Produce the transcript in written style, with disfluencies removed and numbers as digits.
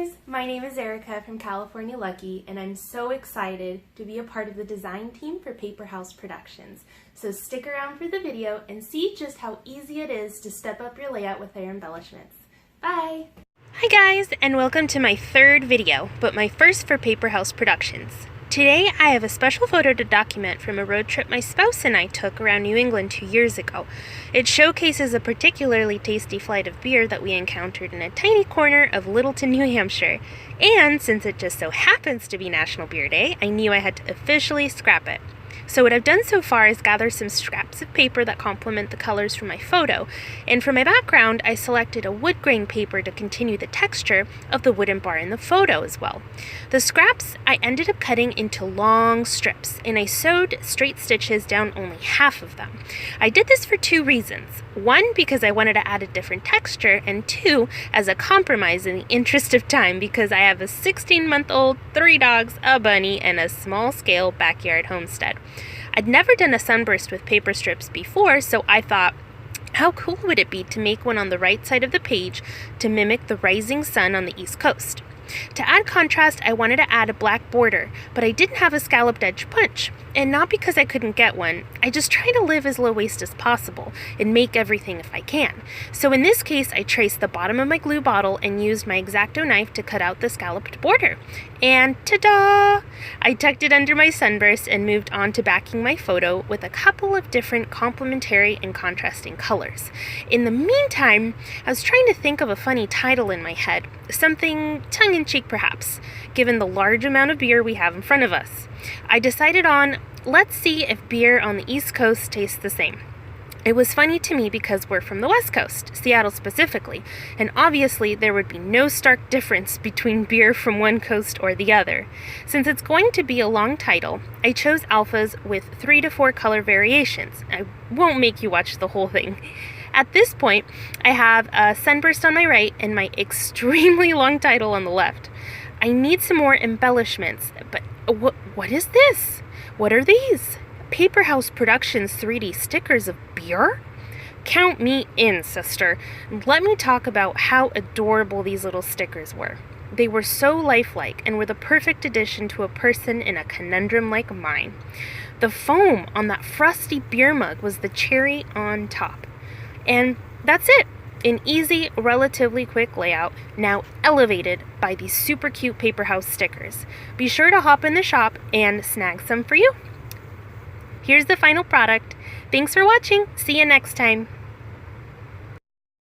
guys, my name is Erica from CaliforniaLucky, and I'm so excited to be a part of the design team for Paper House Productions. So stick around for the video and see just how easy it is to step up your layout with their embellishments. Bye! Hi guys, and welcome to my third video, but my first for Paper House Productions. Today I have a special photo to document from a road trip my spouse and I took around New England 2 years ago. It showcases a particularly tasty flight of beer that we encountered in a tiny corner of Littleton, New Hampshire. And since it just so happens to be National Beer Day, I knew I had to officially scrap it. So what I've done so far is gather some scraps of paper that complement the colors from my photo, and for my background I selected a wood grain paper to continue the texture of the wooden bar in the photo as well. The scraps I ended up cutting into long strips, and I sewed straight stitches down only half of them. I did this for two reasons. One, because I wanted to add a different texture, and two, as a compromise in the interest of time because I have a 16-month-old, 3 dogs, a bunny, and a small-scale backyard homestead. I'd never done a sunburst with paper strips before, so I thought, how cool would it be to make one on the right side of the page to mimic the rising sun on the East Coast? To add contrast, I wanted to add a black border, but I didn't have a scalloped edge punch, and not because I couldn't get one. I just try to live as low waste as possible and make everything if I can. So in this case, I traced the bottom of my glue bottle and used my X-Acto knife to cut out the scalloped border. And ta-da! I tucked it under my sunburst and moved on to backing my photo with a couple of different complementary and contrasting colors. In the meantime, I was trying to think of a funny title in my head, something tongue-in-cheek perhaps, given the large amount of beer we have in front of us. I decided on, let's see if beer on the East Coast tastes the same. It was funny to me because we're from the West Coast, Seattle specifically, and obviously there would be no stark difference between beer from one coast or the other. Since it's going to be a long title, I chose alphas with 3 to 4 color variations. I won't make you watch the whole thing. At this point, I have a sunburst on my right and my extremely long title on the left. I need some more embellishments, but what is this? What are these? Paper House Productions 3D stickers of beer? Count me in, sister. Let me talk about how adorable these little stickers were. They were so lifelike and were the perfect addition to a person in a conundrum like mine. The foam on that frosty beer mug was the cherry on top. And that's it. An easy, relatively quick layout, now elevated by these super cute Paper House stickers. Be sure to hop in the shop and snag some for you. Here's the final product. Thanks for watching. See you next time.